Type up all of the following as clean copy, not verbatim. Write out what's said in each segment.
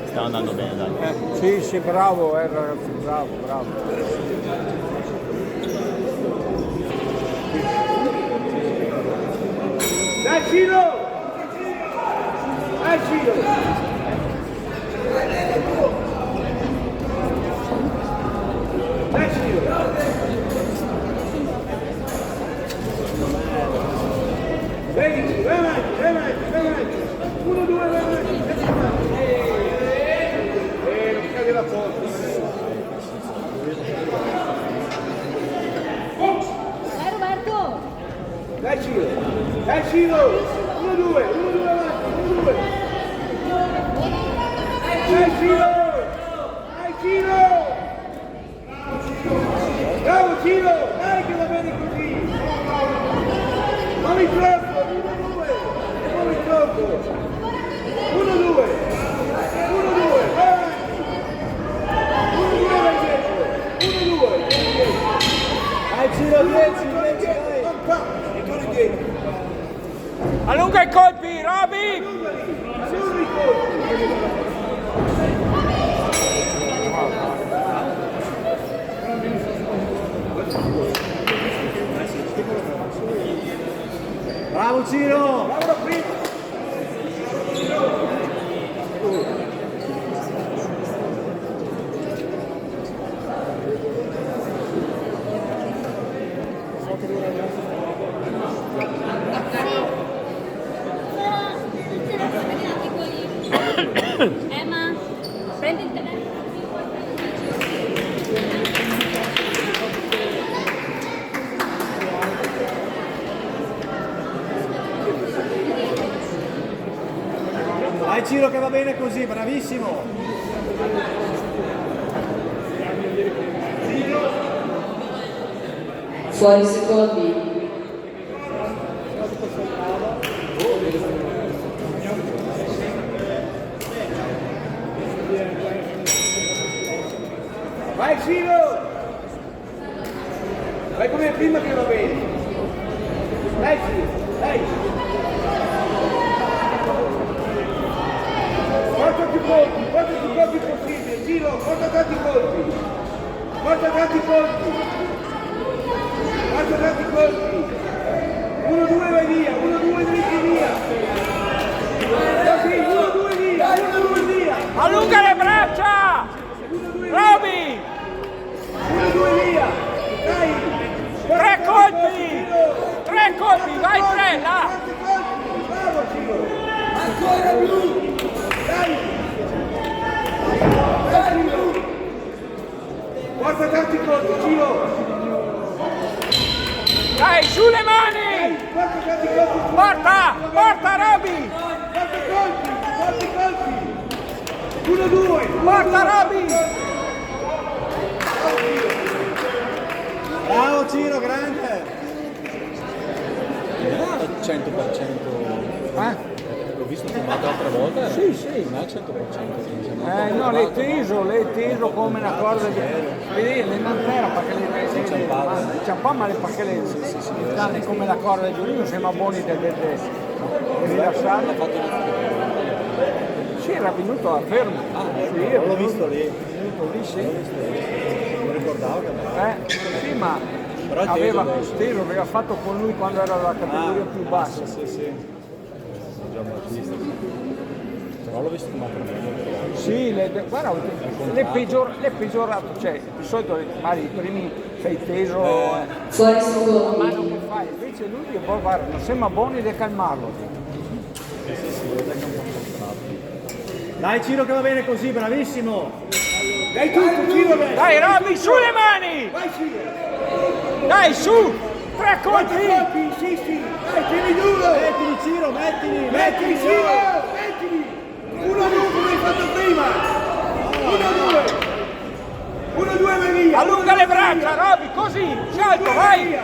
Sta andando bene, dai. Sì, sì, bravo, ragazzi, bravo, bravo. Dai Ciro! Dai Ciro! Dai Ciro! Vedi, vai avanti, vai avanti, vai avanti! 1, 2, vai avanti! Non cade la porta! Dai Roberto! Dai Ciro! Dai Ciro! 1, 2, 1, 2 avanti, 1, 2! Dai Ciro! Dai Ciro! Bravo Ciro! Dai che va bene così! Non mi troppo! 1, 2! Non mi troppo! 1, 2! 1, 2! Vai avanti! 1, 2 vai dietro! 1, 2! Dai Ciro, 10, 10, dai! E torni indietro! Allunga i colpi, Roby! Allunga i colpi! Bravo Ciro! Lavora prima! Emma, prendi il telefono. Dai Ciro che va bene così, bravissimo! Fuori secondi. Vai Ciro! Vai come prima che va bene! Dai Ciro! Dai! Porta più colpi possibile! Ciro, porta tanti colpi! Porta tanti colpi! Porta tanti colpi! 1, 2 vai via! 1, 2 dritti via! Così, 1, 2 via! 1, 2 via! Allunga le braccia! Roby! 1, 2 via! Dai! 3 colpi! 3 colpi, vai 3, là! Bravo Ciro! Ancora più! Dai! Dai Ciro! Porta tanti colpi, Ciro! Dai, su le mani! Porta tanti colpi! Porta! Porta Roby! Porta colpi! Porta colpi! 1, 2! Porta Roby! Bravo Ciro, grande! 100%. L'ho visto filmato l'altra volta. Sì, sì. Non è 100%. No, l'hai teso come una corda di... Vedi, non era perché le ciampà, perché le stanno come la corda di violino, sembra buoni di rilasciarla. Sì, era venuto a fermo. Sì, l'ho visto lì. venuto lì, sì. Non ricordavo che Sì, ma però è aveva teso, aveva fatto con lui quando era la categoria più bassa. Sì, sì. Già Battista. Però l'ho visto filmato Sì, guarda, le peggiorato, cioè di solito magari i primi sei teso, Fuori la secondi. mano che fai, invece lui che poi guarda, non sembra buono di calmarlo. Dai Ciro che va bene così, bravissimo! Dai tutto, Ciro! Dai Roby, su le mani! Vai Ciro! Dai, su! 3 Quanti colpi! colpi? Sì, sì! Dai, tieni duro! Mettili Ciro, mettili! Mettili, Ciro! Mettili! 1, 2 come hai fatto prima! 1, 2! 1-2 vai via. Allunga le braccia, Roby, così, sciolto, vai!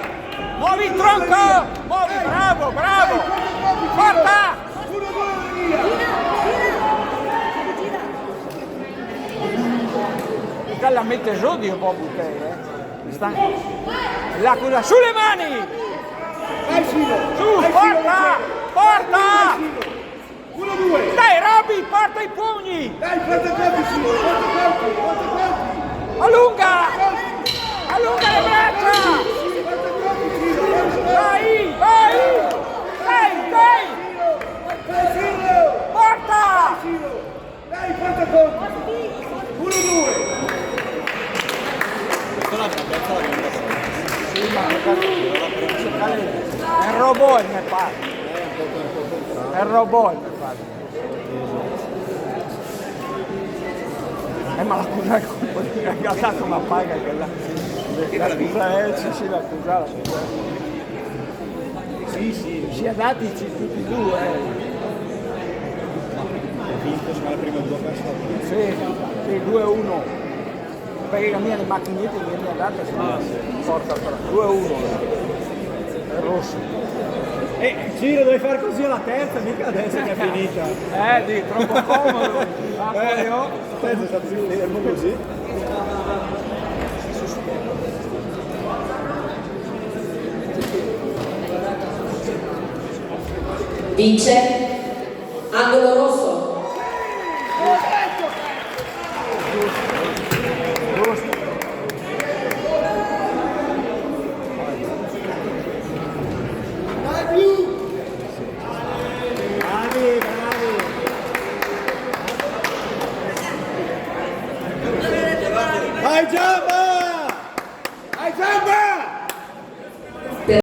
Muovi il tronco! Muovi, bravo, bravo! Porta! 1-2 vai via. La mette giù di un po' buttere. La cosa, sulle mani! Vai Sino. Su, Vai, Sino, porta! Porta! 1-2. Dai, Roby, porta i pugni! Dai, porta colpi Sino. Porta colpi. Allunga! Allunga le braccia! Porta colpi Sino. Vai, vai! Dai, dai! Vai Sino. Porta! Sino. Dai, porta colpi. 1-2. Sì, ma è un robot il mio padre. È un robot il mio padre. Ma l'accusa è colpa di ha dato una paga che l'accusa è, sì, l'accusa. Sì, si è dati tutti e due. Vinto sulla prima due Sì, 2-1. Perché la mia le macchinette che mi ha dato si porta 2-1. È rosso. Ciro, devi fare così alla terza, mica adesso che è finita. Di troppo comodo. Adesso sta fermo così. Vince. Angolo rosso. Vai già, vai!